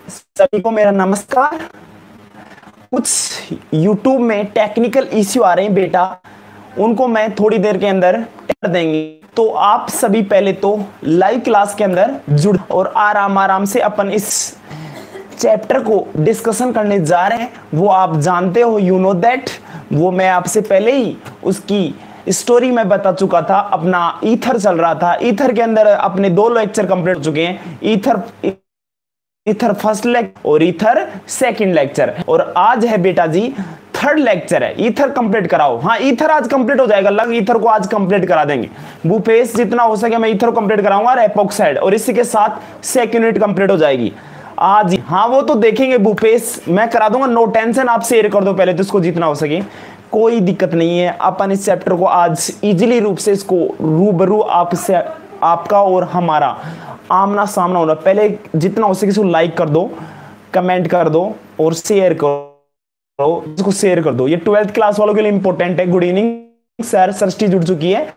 सभी को मेरा नमस्कार। कुछ YouTube में टेक्निकल इश्यू आ रहे हैं बेटा, उनको मैं थोड़ी देर के अंदर कर देंगे। तो आप सभी पहले तो लाइव क्लास के अंदर जुड़ और आराम आराम से अपन इस चैप्टर को डिस्कशन करने जा रहे हैं। वो आप जानते हो, यू नो दैट, वो मैं आपसे पहले ही उसकी स्टोरी में बता चुका था। अपना ईथर चल रहा था, ईथर के अंदर अपने 2 लेक्चर कंप्लीट हो चुके हैं, ईथर फर्स्ट लेक्चर और ईथर सेकंड लेक्चर, और आज है बेटा जी थर्ड लेक्चर है। ईथर कंप्लीट कराओ। हाँ, ईथर आज कंप्लीट हो जाएगा, लग ईथर को आज कंप्लीट करा देंगे भूपेश, जितना हो सके मैं ईथर कंप्लीट कराऊंगा और एपॉक्साइड, और इसी के साथ सेकंड यूनिट कंप्लीट हो जाएगी आज। हाँ वो तो देखेंगे भूपेश, मैं करा दूंगा, नो टेंशन। आप शेयर कर दो पहले तो इसको जितना हो सके, कोई दिक्कत नहीं है। अपन इस चैप्टर को आज इजीली रूप से इसको रूबरू आपसे, आपका और हमारा आमना सामना होना। पहले जितना हो सके इसको लाइक कर दो, कमेंट कर दो और शेयर करो, इसको शेयर कर दो। ये 12th क्लास वालों के लिए इंपॉर्टेंट है। गुड इवनिंग सर, सृष्टि जुड़ चुकी है।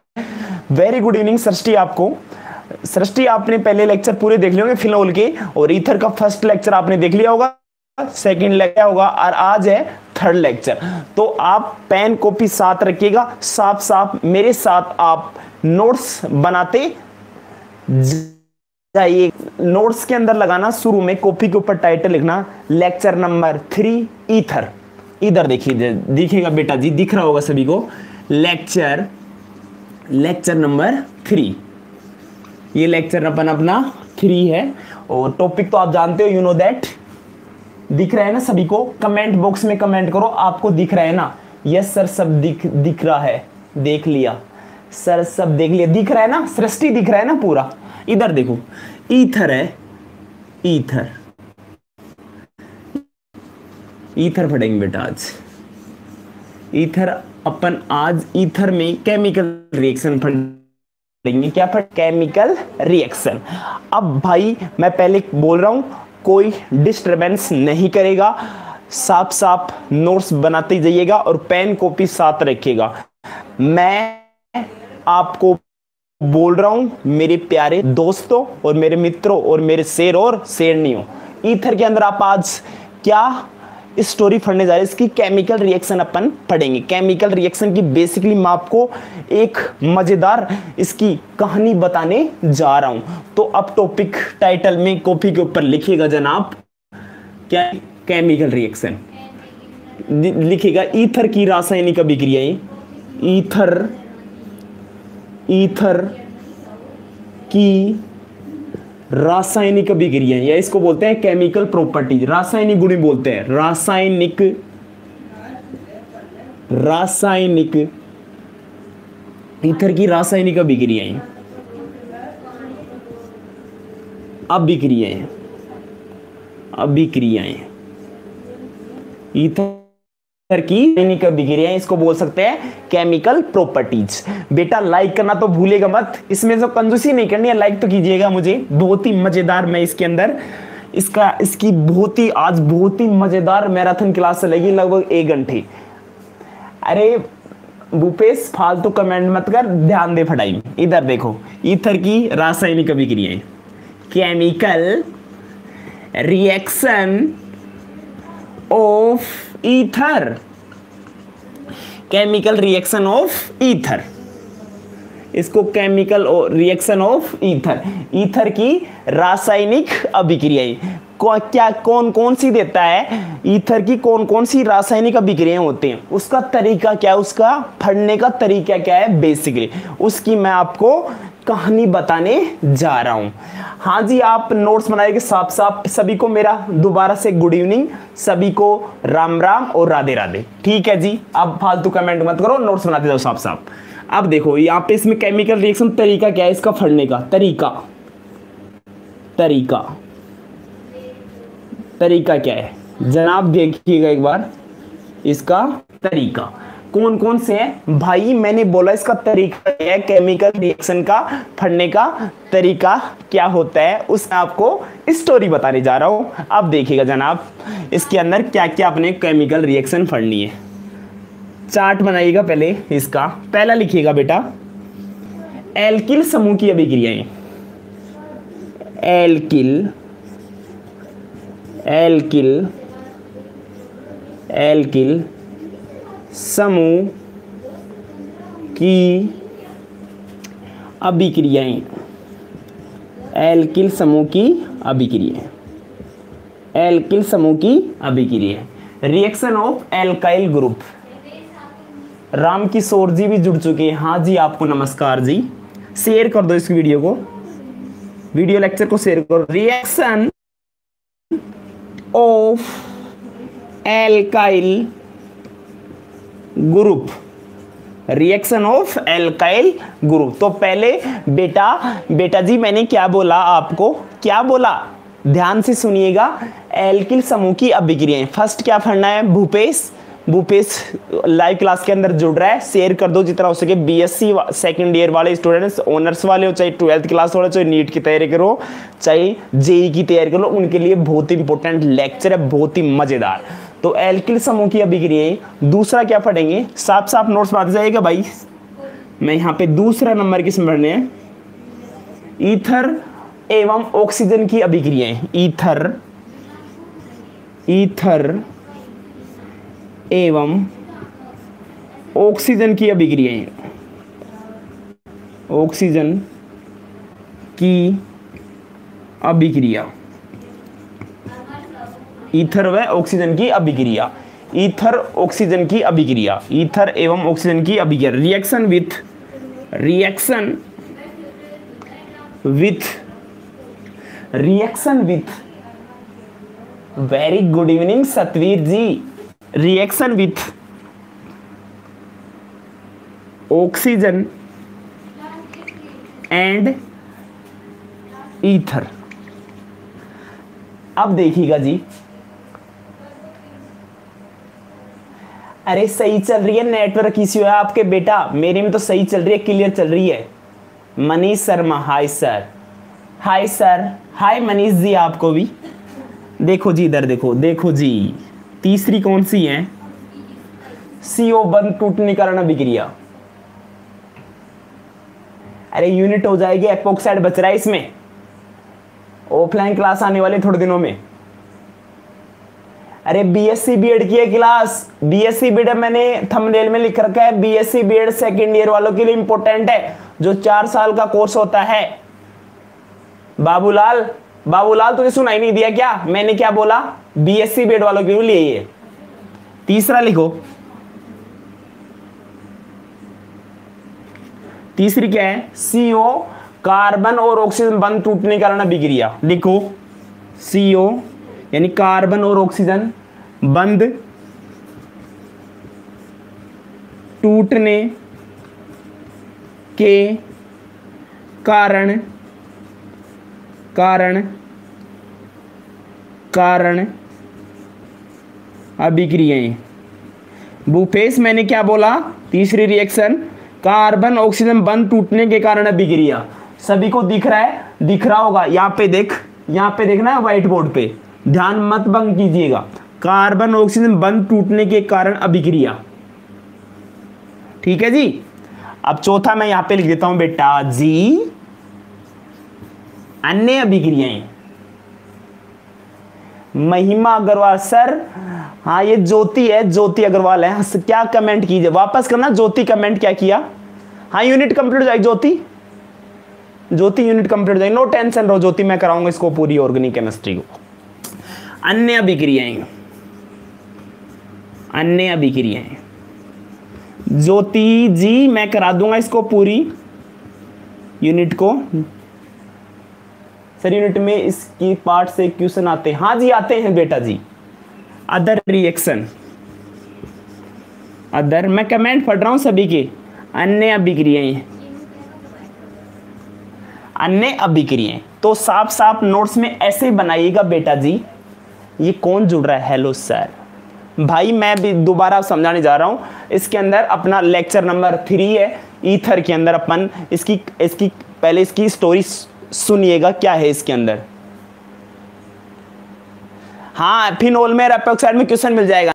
वेरी गुड इवनिंग सृष्टि आपको। सृष्टि आपने पहले लेक्चर पूरे देख लिए होंगे फिनोल के, और ईथर का फर्स्ट लेक्चर आपने देख लिया होगा, सेकंड लेक्चर होगा, और आज है थर्ड लेक्चर। तो आप पेन कॉपी साथ रखिएगा, साफ साफ मेरे साथ आप नोट्स बनाते जाइए। नोट्स के अंदर लगाना, शुरू में कॉपी के ऊपर टाइटल लिखना लेक्चर नंबर 3 ईथर। इधर देखिए, दिखेगा बेटा जी, दिख रहा होगा सभी को, लेक्चर नंबर 3। ये लेक्चर अपना 3 है, और टॉपिक तो आप जानते हो, यू नो दैट। दिख रहा है ना सभी को? कमेंट बॉक्स में कमेंट करो, आपको दिख रहा है ना? यस सर, सब दिख रहा है, देख लिया सर, सब देख लिया। दिख रहा है ना? सृष्टि दिख रहा है ना पूरा? इधर देखो, ईथर है, ईथर पढ़ेंगे बेटा आज। ईथर अपन आज ईथर में केमिकल रिएक्शन पढ़ेंगे। क्या पढ़? Chemical reaction. अब भाई मैं पहले बोल रहा हूं, कोई डिस्टरबेंस नहीं करेगा, साफ साफ नोट्स बनाते जाइएगा और पेन कॉपी साथ रखिएगा। मैं आपको बोल रहा हूं मेरे प्यारे दोस्तों और मेरे मित्रों और मेरे शेर और शेरनियों, ईथर के अंदर आप आज क्या स्टोरी पढ़ने जा रहे हैं? इसकी केमिकल रिएक्शन अपन पढ़ेंगे। केमिकल रिएक्शन की बेसिकली मैं आपको एक मजेदार इसकी कहानी बताने जा रहा हूं। तो अब टॉपिक टाइटल में कॉपी के ऊपर लिखिएगा जनाब, क्या? केमिकल रिएक्शन लिखिएगा। ईथर की रासायनिक अभिक्रियाएं, ईथर की रासायनिक अभिक्रियाएं, या इसको बोलते हैं केमिकल प्रॉपर्टीज, रासायनिक गुण बोलते हैं। रासायनिक ईथर की रासायनिक अभिक्रियाएं ईथर की रासायनिक अभिक्रियाएं, इसको बोल सकते हैं केमिकल प्रॉपर्टीज। बेटा लाइक करना तो भूलेगा मत, इसमें तो कंजूसी नहीं करनी है, लाइक तो कीजिएगा मुझे। बहुत ही मजेदार मैं इसके अंदर इसकी आज बहुत ही मजेदार मैराथन क्लास चलेगी, लगभग 1 घंटे। अरे भूपेश फालतू कमेंट मत कर, ध्यान दे फटाई। इधर देखो, ईथर की रासायनिक अभिक्रियाएं, chemical reaction of ether, chemical reaction of ether, इसको chemical reaction of ether, ether की रासायनिक अभिक्रियाएं। क्या कौन कौन सी देता है? ईथर की कौन कौन सी रासायनिक अभिक्रियाएं होती हैं, उसका तरीका क्या है, उसका पढ़ने का तरीका क्या है, बेसिकली उसकी मैं आपको कहानी बताने जा रहा हूं। हाँ जी, आप नोट्स बनाएंगे साफ साफ। सभी को मेरा दोबारा से गुड इवनिंग, सभी को राम राम और राधे राधे। ठीक है जी, अब फालतू कमेंट मत करो, नोट्स बनाते जाओ साफ साफ। अब देखो यहाँ पे इसमें केमिकल रिएक्शन तरीका क्या है, इसका पढ़ने का तरीका क्या है जनाब, देखिएगा एक बार। इसका तरीका कौन कौन से हैं भाई? मैंने बोला इसका तरीका क्या है, केमिकल रिएक्शन का पढ़ने का तरीका क्या होता है, उसमें आपको स्टोरी बताने जा रहा हूं। अब देखिएगा जनाब, इसके अंदर क्या क्या अपने केमिकल रिएक्शन पढ़नी है। चार्ट बनाइएगा पहले, इसका पहला लिखिएगा बेटा, एल्किल समूह की अभिक्रियाएं, एल्किल एल्किल समूह की अभिक्रियाएं, एल्किल समूह की अभिक्रियाएं, एल्किल समूह की अभिक्रियाएं। Reaction of alkyl group. Ram Kishore ji भी जुड़ चुके हैं। हाँ जी, आपको नमस्कार जी। शेयर कर दो इस वीडियो को, वीडियो लेक्चर को शेयर करो। Reaction of alkyl group, reaction of alkyl group. तो पहले बेटा जी मैंने क्या बोला आपको, क्या बोला, ध्यान से सुनिएगा। एल्किल समूह की अभिक्रियाएं। फर्स्ट क्या पढ़ना है, भूपेश लाइव क्लास के अंदर जुड़ रहा है, शेयर कर दो जितना हो सके। बीएससी सेकंड ईयर वाले स्टूडेंट्स, ऑनर्स वाले हो, चाहे 12th क्लास वाले, चाहे नीट की तैयारी करो, चाहे जेई की तैयारी करो, उनके लिए बहुत ही इंपॉर्टेंट लेक्चर है, बहुत ही मजेदार। तो एल्किल समूह की अभिक्रियाएं। दूसरा क्या पढ़ेंगे, साफ साफ नोट्स में आ जाएगा भाई। मैं यहाँ पे दूसरा नंबर की समझने हैं, ईथर एवं ऑक्सीजन की अभिक्रियाएं। ईथर एवं ऑक्सीजन की अभिक्रियाएं, ऑक्सीजन की अभिक्रिया, ईथर व ऑक्सीजन की अभिक्रिया, ईथर ऑक्सीजन की अभिक्रिया, ईथर एवं ऑक्सीजन की अभिक्रिया। Reaction with very good evening Satveer ji. Reaction with oxygen and ether. अब देखिएगा जी, अरे सही चल रही है, नेटवर्क इश्यू है आपके बेटा, मेरे में तो सही चल रही है, क्लियर चल रही है। Manish Sharma, hi sir, hi sir, hi Manish ji, आपको भी। देखो जी इधर देखो जी, तीसरी कौन सी है, CO बंद टूटने के कारण अभिक्रिया। अरे यूनिट हो जाएगी, एपोक्साइड बच रहा है इसमें, ऑफलाइन क्लास आने वाले थोड़े दिनों में। अरे बीएससी बीएड की है क्लास, बीएससी बीएड मैंने थंबनेल में लिख रखा है, बीएससी बीएड सेकंड ईयर वालों के लिए इंपॉर्टेंट है, जो 4 साल का कोर्स होता है। बाबूलाल तुझे सुनाई नहीं दिया क्या, मैंने क्या बोला, बीएससी बीएड वालों के लिए ये। तीसरा लिखो, तीसरी क्या है, CO कार्बन और ऑक्सीजन बंद टूटने के कारण अभिक्रिया। लिखो CO यानी कार्बन और ऑक्सीजन बंद टूटने के कारण अभिक्रियाएं। भूपेश मैंने क्या बोला, तीसरी रिएक्शन कार्बन ऑक्सीजन बंद टूटने के कारण अभिक्रिया। सभी को दिख रहा है, दिख रहा होगा, यहाँ पे देखना है व्हाइट बोर्ड पे, ध्यान मत भंग कीजिएगा। कार्बन ऑक्सीजन बंद टूटने के कारण अभिक्रिया, ठीक है जी। अब चौथा मैं यहां पे लिख देता हूं बेटा जी, अन्य अभिक्रियाएं। महिमा अग्रवाल सर, हाँ ये ज्योति है, ज्योति अग्रवाल है। क्या कमेंट कीजिए, वापस करना ज्योति, कमेंट क्या किया। हाँ यूनिट कंप्लीट हो जाएगी ज्योति यूनिट कंप्लीट हो जाएगी, नो टेंशन रहो ज्योति, मैं कराऊंगा इसको पूरी ऑर्गेनिक केमिस्ट्री को। अन्य अभिक्रियाएं ज्योति जी मैं करा दूंगा इसको पूरी यूनिट को। सर यूनिट में इसकी पार्ट से क्वेश्चन आते हैं, हाँ जी आते हैं बेटा जी। अदर रिएक्शन, अदर मैं कमेंट पढ़ रहा हूं सभी के। अन्य अभिक्रियाएं तो साफ साफ नोट्स में ऐसे बनाइएगा बेटा जी। ये कौन जुड़ रहा है, हेलो सर भाई, मैं भी दोबारा समझाने जा रहा हूं। इसके अंदर अपना लेक्चर नंबर 3 है, ईथर के अंदर अपन इसकी पहले इसकी स्टोरी सुनिएगा क्या है इसके अंदर। हाँ फिनोल में एपोक्साइड में क्वेश्चन मिल जाएगा।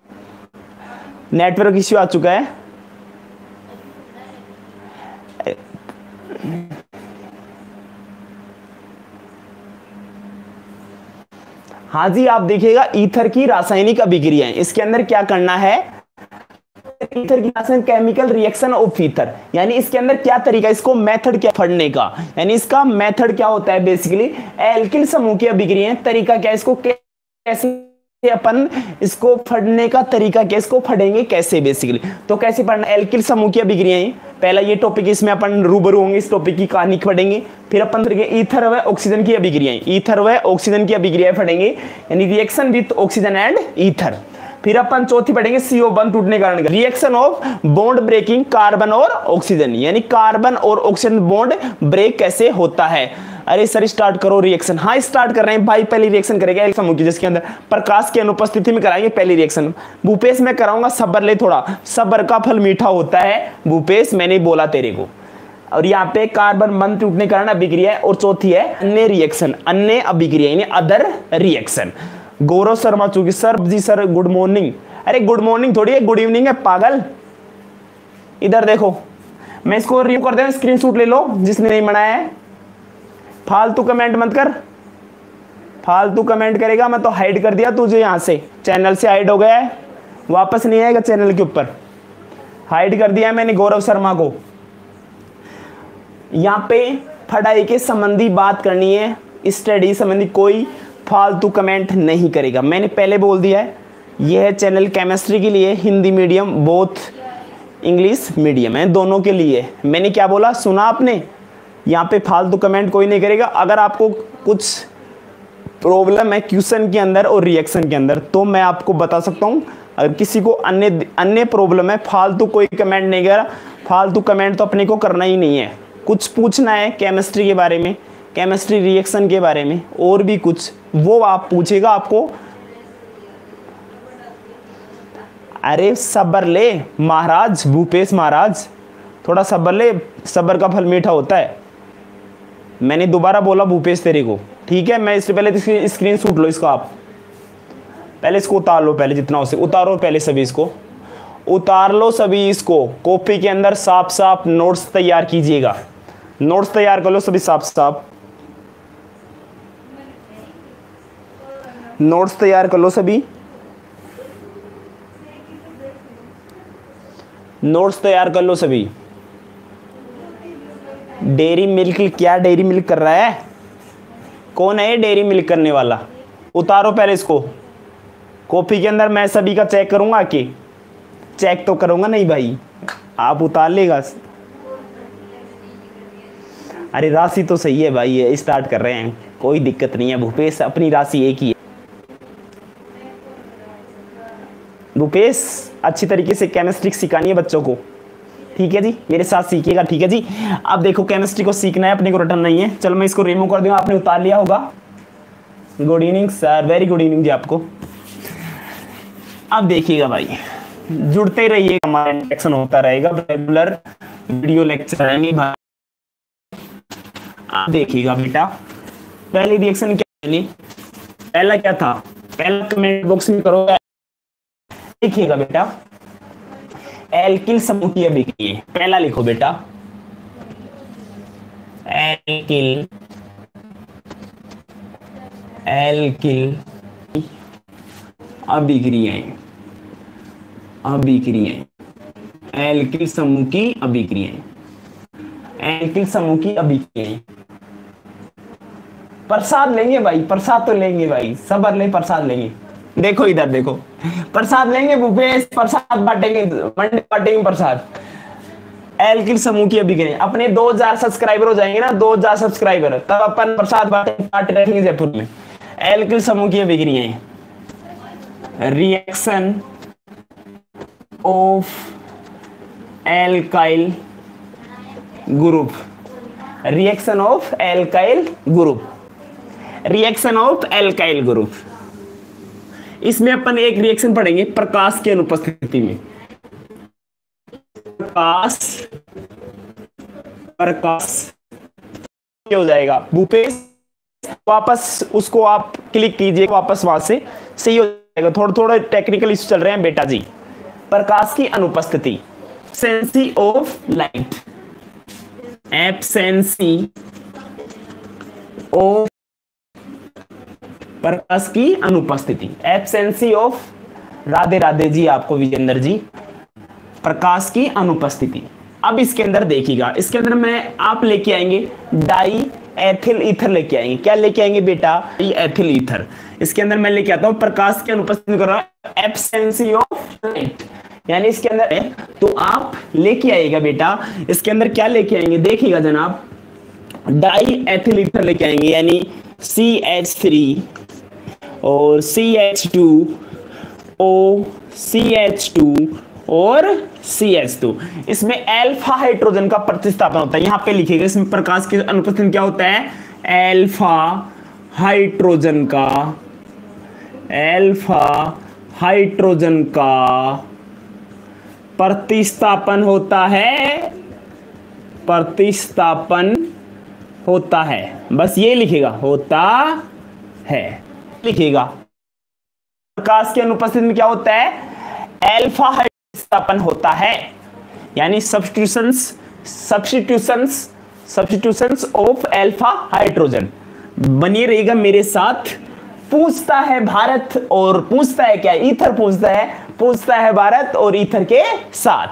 नेटवर्क इश्यू आ चुका है, हाँ जी, आप देखिएगा ईथर की रासायनिक अभिक्रियाएं, इसके अंदर क्या करना है, ईथर की रासायनिक केमिकल रिएक्शन ऑफ ईथर, यानी इसके अंदर क्या तरीका, इसको मेथड क्या फड़ने का, यानी इसका मेथड क्या होता है बेसिकली, एल्किल समूह की अभिक्रियाएं, तरीका क्या, इसको कैसे अपन इसको फड़ने का तरीका क्या, इसको फड़ेंगे कैसे बेसिकली, तो कैसे पढ़ना, एल्किल समूह की अभिक्रियाएं, पहला ये टॉपिक, इसमें अपन रूबरू होंगे, इस टॉपिक की कहानी पढ़ेंगे, फिर अपन ईथर व ऑक्सीजन की अभिक्रियाएं, ईथर व ऑक्सीजन की अभिक्रियाएं पढ़ेंगे, यानी reaction with oxygen and ether. फिर अपन चौथी पढ़ेंगे CO टूटने के कारण reaction of bond breaking carbon और ऑक्सीजन, यानी कार्बन और ऑक्सीजन बॉन्ड ब्रेक कैसे होता है। अरे सर स्टार्ट करो रिएक्शन, हाँ स्टार्ट कर रहे हैं भाई, पहली रिएक्शन करेगा एक समूह की जिसके अंदर प्रकाश की अनुपस्थिति में कराएंगे पहली रिएक्शन। भूपेश मैं कराऊंगा, सब्र ले थोड़ा, सब्र का फल मीठा होता है भूपेश, मैंने बोला तेरे को। और यहाँ पे कार्बन बंद टूटने के कारण अभिक्रिया, और चौथी है अन्य रिएक्शन, अन्य अभिक्रिया यानी अदर रिएक्शन। गौरव शर्मा चूंकि सर जी सर गुड मॉर्निंग, अरे गुड मॉर्निंग थोड़ी है, गुड इवनिंग है पागल। इधर देखो, मैं इसको रिव्यू कर दे, स्क्रीनशॉट ले लो जिसने नहीं बनाया है, फालतू कमेंट मत कर, फालतू कमेंट करेगा मैं तो हाइड कर दिया तुझे, यहां से चैनल से हाइड हो गया है, वापस नहीं आएगा चैनल के ऊपर, हाइड कर दिया है मैंने गौरव शर्मा को। यहां पे पढ़ाई के संबंधी बात करनी है, स्टडी संबंधी कोई फालतू कमेंट नहीं करेगा, मैंने पहले बोल दिया है। यह है चैनल केमिस्ट्री के लिए, Hindi medium both English medium है, दोनों के लिए। मैंने क्या बोला सुना आपने, यहाँ पे फालतू कमेंट कोई नहीं करेगा। अगर आपको कुछ प्रॉब्लम है क्वेश्चन के अंदर और रिएक्शन के अंदर तो मैं आपको बता सकता हूँ, अगर किसी को अन्य प्रॉब्लम है फालतू कोई कमेंट नहीं करा, फालतू कमेंट तो अपने को करना ही नहीं है। कुछ पूछना है केमिस्ट्री के बारे में, केमिस्ट्री रिएक्शन के बारे में, और भी कुछ वो आप पूछेगा आपको। अरे सब्र ले महाराज, भूपेश महाराज थोड़ा सब्र ले, सब्र का फल मीठा होता है। मैंने दोबारा बोला भूपेश तेरे को, ठीक है। मैं इससे पहले स्क्रीन शूट लो इसको, आप पहले इसको उतार लो, पहले जितना हो सके उतारो, पहले सभी इसको उतार लो, सभी इसको कॉपी के अंदर साफ साफ नोट्स तैयार कीजिएगा, नोट्स तैयार कर लो सभी साफ साफ, नोट्स तैयार कर लो सभी, नोट्स तैयार कर लो सभी। डेयरी मिल्क, क्या डेयरी मिल्क कर रहा है, कौन है ये डेयरी मिल्क करने वाला, उतारो पहले इसको कॉपी के अंदर, मैं सभी का चेक करूंगा कि चेक तो करूंगा नहीं भाई, आप उतार लेगा। अरे राशि तो सही है भाई, ये स्टार्ट कर रहे हैं, कोई दिक्कत नहीं है भूपेश, अपनी राशि एक ही है। भूपेश अच्छी तरीके से केमिस्ट्री सिखानी है बच्चों को, ठीक है जी, मेरे साथ सीखिएगा, ठीक है जी। अब देखो केमिस्ट्री को सीखना है, अपने को रटना नहीं है। चलो मैं इसको रिमूव कर दूंगा, आपने उतार लिया होगा। Good evening sir, very good evening जी आपको। अब देखिएगा भाई, जुड़ते रहिए, हमारा इंटरेक्शन होता रहेगा, रेगुलर वीडियो लेक्चर आएंगे भाई। अब देखिएगा बेटा, पहली रिएक्शन क्या है, पहला क्या था, पहला कमेंट बॉक्स में करो, देखिएगा बेटा एल्किल समूह की अभिक्रिया, पहला लिखो बेटा एल्किल, एल्किल अभिक्रियाएं, अभिक्रियाएं, एल्किल समूह की अभिक्रियाएं, एल्किल समूह की अभिक्रियाएं। प्रसाद लेंगे भाई, प्रसाद तो लेंगे भाई, सब्र ले, प्रसाद लेंगे। देखो इधर देखो, प्रसाद लेंगे भूपेश, प्रसाद बांटेंगे, मंडे बांटेंगे प्रसाद। एल्किल समूह की अभिक्रिया, अपने 2000 सब्सक्राइबर हो जाएंगे ना, 2000 सब्सक्राइबर, तब अपन प्रसाद बांटे रखेंगे जयपुर में। एल्किल समूह की अभिक्रियाएं, reaction of alkyl group, reaction of alkyl group, reaction of alkyl group. इसमें अपन एक रिएक्शन पढ़ेंगे प्रकाश की अनुपस्थिति में, प्रकाश, प्रकाश क्या हो जाएगा भूपेश, वापस उसको आप क्लिक कीजिए, वापस वहां से सही हो जाएगा। थोड़ा थोड़ा टेक्निकल इश्यू चल रहे हैं बेटा जी। प्रकाश की अनुपस्थिति, एब्सेंसी ऑफ लाइट, एब्सेंसी ऑफ प्रकाश की अनुपस्थिति, एब्सेंसी ऑफ, राधे राधे जी आपको विजेंद्र जी, प्रकाश की अनुपस्थिति। अब इसके अंदर देखिएगा, इसके अंदर मैं आप लेके आएंगे डाई एथिल ईथर लेके आएंगे। क्या लेके आएंगे बेटा? Ethyl ether. इसके अंदर मैं लेके आता हूं प्रकाश की अनुपस्थिति कर रहा हूं, एब्सेंसी ऑफ लाइट, यानी इसके अंदर है तो आप लेके आएगा बेटा, इसके अंदर क्या लेके आएंगे देखिएगा जनाब, डाई एथिल ईथर लेके आएंगे, यानी CH3 और CH2O, CH2 और CH2। इसमें अल्फा हाइड्रोजन का प्रतिस्थापन होता है, यहां पे लिखिएगा, इसमें प्रकाश की अनुपस्थिति क्या होता है? अल्फा हाइड्रोजन का, अल्फा हाइड्रोजन का प्रतिस्थापन होता है, प्रतिस्थापन होता है, बस ये लिखिएगा, होता है लिखिएगा। प्रकाश की अनुपस्थिति में क्या होता है? अल्फा हाइड्रोजन होता है, यानी सब्स्टिट्यूशंस ऑफ अल्फा हाइड्रोजन। बनी रहेगा मेरे साथ। पूछता है भारत और पूछता है क्या? ईथर पूछता है भारत और ईथर के साथ।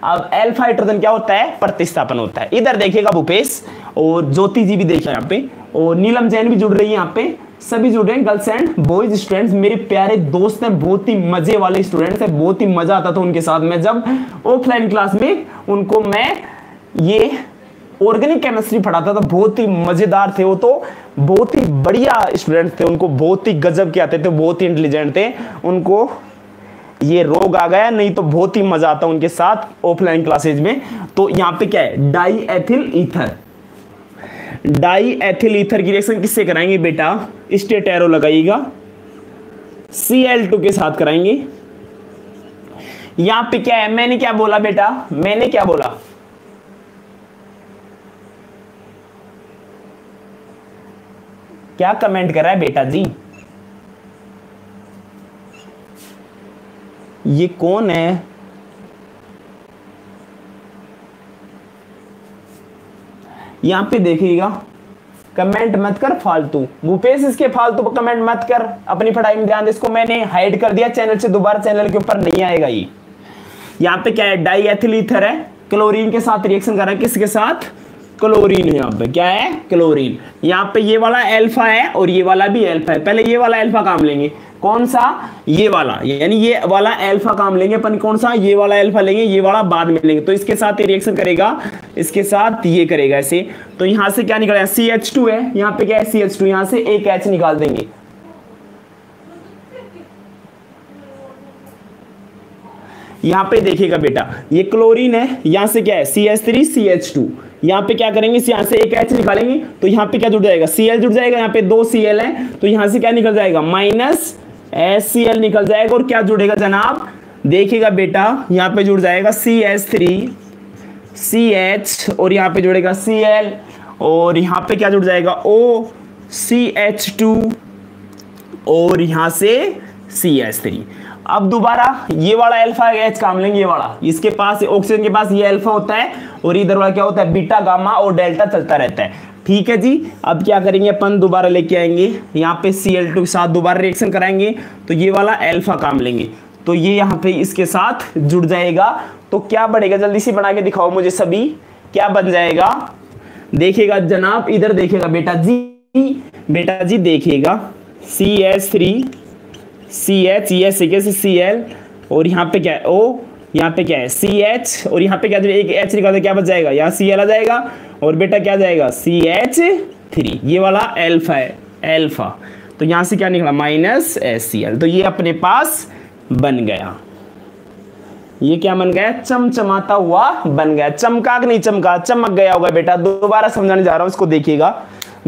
अब अल्फा हाइड्रोजन क्या होता है? प्रतिस्थापन होता है। इधर देखिएगा भूपेश और ज्योति जी भी देखिए यहाँ पे, और नीलम जैन भी जुड़ रही है यहाँ पे, सभी जुड़े हैं, गर्ल्स एंड बॉयज स्टूडेंट्स, मेरे प्यारे दोस्त हैं, बहुत ही मजे वाले स्टूडेंट्स हैं, बहुत ही मजा आता था उनके साथ में जब ऑफलाइन क्लास में उनको मैं ये ऑर्गेनिक केमिस्ट्री पढ़ाता था। बहुत ही मजेदार थे वो, तो बहुत ही बढ़िया स्टूडेंट थे, उनको बहुत ही गजब के आते थे, बहुत ही इंटेलिजेंट थे। उनको ये रोग आ गया, नहीं तो बहुत ही मजा आता उनके साथ ऑफलाइन क्लासेज में। तो यहाँ पे क्या है? Die ethyl ether, die ethyl ether की रिएक्शन किससे कराएंगे बेटा? स्ट्रेट एरो लगाइएगा, Cl2 के साथ कराएंगे। यहां पे क्या है? मैंने क्या बोला बेटा? मैंने क्या बोला? क्या कमेंट कर रहा है बेटा जी? ये कौन है? यहां पे देखिएगा, कमेंट मत कर फालतू। भूपेश इसके फालतू कमेंट मत कर, अपनी पढ़ाई में ध्यान दे। इसको मैंने हाइड कर दिया चैनल से, दोबारा चैनल के ऊपर नहीं आएगा ये। यहाँ पे क्या है? डाई एथिल ईथर है, क्लोरीन के साथ रिएक्शन कर रहा है। किसके साथ? क्लोरीन है। यहाँ पे क्या है? क्लोरीन। यहाँ पे ये वाला अल्फा है और ये वाला भी अल्फा है। पहले ये वाला अल्फा काम लेंगे, कौन सा? ये वाला, यानी ये वाला अल्फा काम लेंगे अपन। कौन सा? ये वाला अल्फा लेंगे, ये वाला बाद में लेंगे। तो इसके साथ ये रिएक्शन करेगा, इसके साथ ये करेगा ऐसे। तो यहां से क्या निकलेगा? CH2 है, यहाँ पे क्या है? CH2, यहां से एक H निकाल देंगे। यहां पे देखिएगा बेटा, ये क्लोरीन है, यहां से क्या है? CH3 CH2। यहाँ पे क्या करेंगे? यहाँ से एक H निकालेंगे, तो यहाँ पे क्या जुड़ जाएगा? Cl जुड़ जाएगा। यहाँ पे 2 Cl है, तो यहाँ से क्या निकल जाएगा? माइनस HCl निकल जाएगा। और क्या जुड़ेगा जनाब? देखिएगा बेटा, यहाँ पे जुड़ जाएगा CH3 CH, और यहाँ पे जुड़ेगा Cl, और यहाँ पे क्या जुड़ जाएगा? O CH2, और यहाँ से CH3। अब दोबारा ये वाला अल्फा H काम लेंगे, ये वाला, इसके पास ऑक्सीजन के पास ये अल्फा होता है, और इधर वाला क्या होता है? बीटा, गामा और डेल्टा चलता रहता है। ठीक है जी। अब क्या करेंगे अपन? दोबारा लेके आएंगे, यहाँ पे Cl2 के साथ दोबारा रिएक्शन कराएंगे, तो ये वाला अल्फा काम लेंगे, तो ये यहाँ पे इसके साथ जुड़ जाएगा। तो क्या बढ़ेगा? जल्दी से बना के दिखाओ मुझे सभी, क्या बन जाएगा? देखिएगा जनाब, इधर देखिएगा बेटा जी देखिएगा, CH3 CH, ये से Cl, और यहाँ पे क्या है? O, यहाँ पे क्या है? CH, और यहाँ पे क्या? एक H निकाल दे, क्या बच जाएगा? यहाँ Cl आ जाएगा, और बेटा क्या जाएगा? CH3। ये वाला अल्फा है, अल्फा, तो यहाँ से क्या निकला? Minus HCl। तो ये अपने पास बन गया। ये क्या बन गया? चमचमाता हुआ बन गया। चमका कि नहीं चमका? चमक गया होगा बेटा। दोबारा समझाने जा रहा हूं, इसको देखिएगा,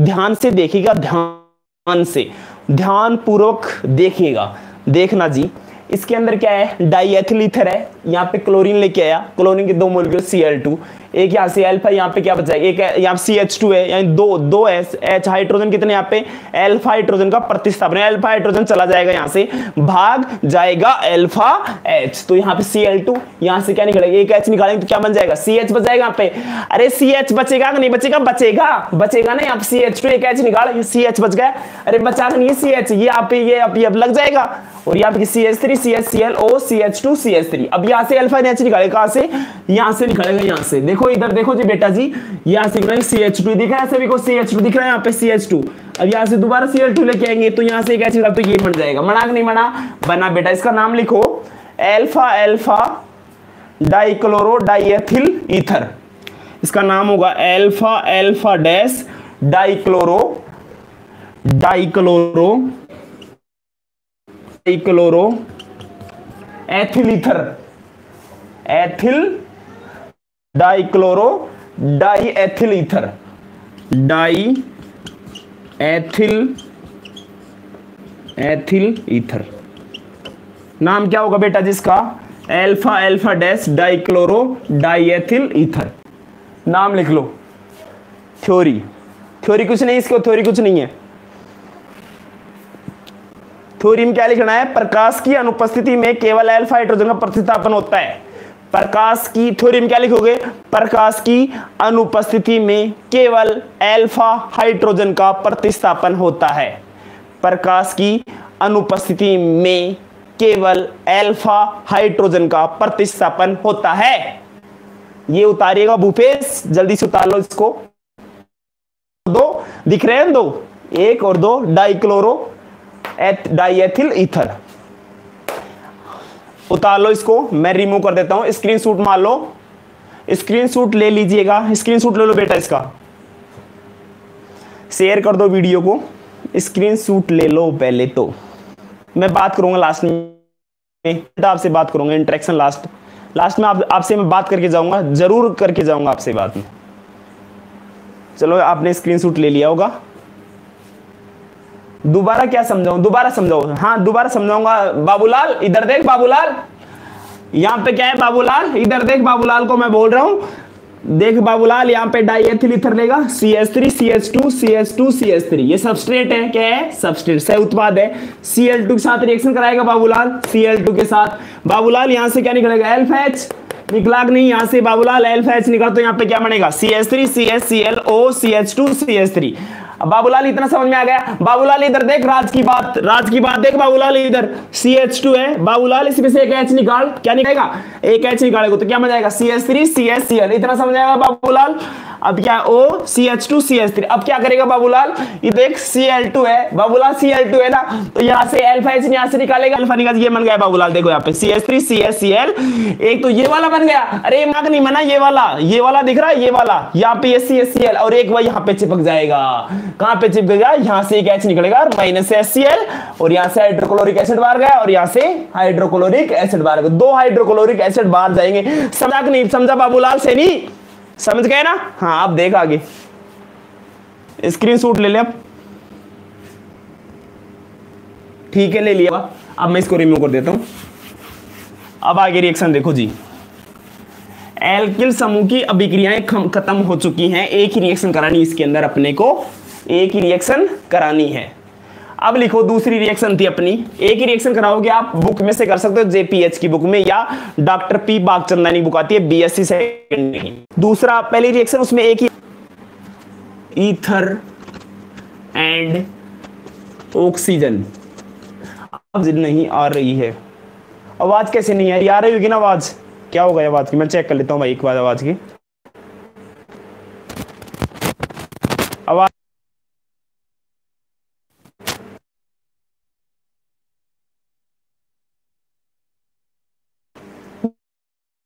ध्यान से देखिएगा, ध्यान से, ध्यान पूर्वक देखिएगा। देखना जी, इसके अंदर क्या है? डाई एथिल ईथर है, यहाँ पे क्लोरीन लेके आया, क्लोरीन के 2 मोलिक्यूल Cl2, एक यहाँ से अल्फा, यहाँ पे क्या बचा, एक यहाँ CH2 है, यानी दो H हाइड्रोजन कितने यहाँ पे, अल्फा हाइड्रोजन का प्रतिस्थापन, अल्फा हाइड्रोजन चला जाएगा यहाँ से, भाग जाएगा अल्फा H, तो यहाँ पे Cl2, यहाँ से क्या निकलेगा, एक H निकालेंगे तो क्या बन जाएगा, CH बच जाएगा यहाँ पे। अरे CH बचेगा कि नहीं बचेगा, बचेगा ना, यहाँ पे CH2 एक H निकाल, CH बच गया, अरे बचा नहीं CH, ये आप ये अब लग जाएगा, और यहाँ पे CH3 CHClO CH2 CH3, अब यहाँ से अल्फा H निकालेगा, कहाँ से, यहाँ से निकालेगा, यहाँ से देखो, इधर देखो जी बेटा जी, यहाँ से CH2 दिख रहा है, सभी को CH2 दिख रहा है, यहाँ पे CH2, अब यहाँ से दोबारा Cl2 लेके आएंगे तो यहाँ से एक H निकाल, तो ये बन जाएगा, बना कि नहीं बना बेटा, इसका नाम लिखो alpha alpha dichloro diethyl ether, इसका नाम होगा alpha alpha dash dichloro ethyl ether, dichloro diethyl ether, ethyl ether, नाम क्या होगा बेटा जिसका, alpha alpha dash dichloro diethyl ether, नाम लिख लो। थ्योरी कुछ नहीं, इसको थ्योरी कुछ नहीं है, थ्योरी में क्या लिखना है, प्रकाश की अनुपस्थिति में केवल अल्फा हाइड्रोजन का प्रतिस्थापन होता है, प्रकाश की थ्योरी में क्या लिखोगे, प्रकाश की अनुपस्थिति में केवल अल्फा हाइड्रोजन का प्रतिस्थापन होता है, प्रकाश की अनुपस्थिति में केवल अल्फा हाइड्रोजन का प्रतिस्थापन होता है। ये उतारिएगा भूपेश, जल्दी से उतार लो इसको, दो दिख रहे हैं, 2 1 और 2 डाइक्लोरो डाइएथिल ईथर, उतार लो इसको, मैं रिमूव कर देता हूं, स्क्रीनशॉट मार लो, स्क्रीनशॉट ले लीजिएगा, स्क्रीनशॉट ले लो बेटा, इसका शेयर कर दो वीडियो को, स्क्रीनशॉट ले लो पहले, तो मैं बात करूंगा लास्ट में, आपसे बात करूंगा, इंटरेक्शन लास्ट में आपसे मैं बात करके जाऊंगा, जरूर करके जाऊंगा आपसे बात में। चलो आपने स्क्रीनशॉट ले लिया होगा, दोबारा क्या समझाऊं, दोबारा समझाओ, हाँ दोबारा समझाऊंगा। बाबूलाल इधर देख, बाबूलाल यहाँ पे क्या है, बाबूलाल इधर देख, बाबूलाल को मैं बोल रहा हूं, देख बाबूलाल, यहाँ पे डाइएथिल ईथर लेगा, CH3 CH2 CH2 CH3, ये सबस्ट्रेट है, क्या है, सबस्ट्रेट सह उत्पाद है, Cl2 के साथ रिएक्शन कराएगा बाबूलाल, Cl2 के साथ, बाबूलाल यहाँ से क्या निकलेगा, अल्फा H निकला नहीं, यहाँ से बाबूलाल अल्फा H निकला, तो यहाँ पे क्या बनेगा, CH3 CHClO CH2 CH3। अब बाबूलाल इतना समझ में आ गया, बाबूलाल इधर देख, राज की बात देख, बाबूलाल इधर CH2 है, बाबूलाल इसमें से एक H निकाल, क्या निकलेगा, एक H निकालेगा तो क्या बन जाएगा, CH3 CHCl, इतना समझ आएगा बाबूलाल। अब क्या O CH2 CH3, अब क्या करेगा बाबूलाल, ये देख Cl2 है बाबूलाल, Cl2 है ना, तो यहाँ से अल्फा H यहाँ से निकालेगा, अल्फा निकाल, ये बन गया बाबूलाल, देखो यहाँ पे CH3 CHCl, एक तो ये वाला बन गया, अरे मार्क नहीं बना, ये वाला दिख रहा है, ये वाला यहाँ पे ये CHCl, और एक बार यहाँ पे चिपक जाएगा, कहां पे चिपकेगा, यहां से एक H निकलेगा माइनस HCl, और यहां से हाइड्रोक्लोरिक एसिड बाहर गया, और यहां से हाइड्रोक्लोरिक एसिड बाहर गया, 2 हाइड्रोक्लोरिक एसिड बाहर जाएंगे। समझा कि नहीं समझा बाबूलाल, से नहीं समझ गए ना, हाँ आप देख आगे, स्क्रीनशॉट ले ले अब, ठीक है ले लिया, अब मैं इसको रिमूव कर देता हूं। अब आगे रिएक्शन देखो जी, एल्किल समूह की अभिक्रियाएं खत्म हो चुकी हैं, एक ही रिएक्शन करानी इसके अंदर, अपने को एक ही रिएक्शन करानी है। अब लिखो दूसरी रिएक्शन थी अपनी, एक ही रिएक्शन कराओगे आप, बुक में से कर सकते हो, JPH की बुक में, या डॉक्टर P बागचंदानी बुक आती है BSc सेकेंड की। दूसरा पहली रिएक्शन, उसमें एक ही ईथर एंड ऑक्सीजन, अब नहीं आ रही है आवाज, कैसे नहीं है, आ रही होगी ना आवाज, क्या होगा आवाज की, मैं चेक कर लेता हूं भाई एक बार आवाज की, आवाज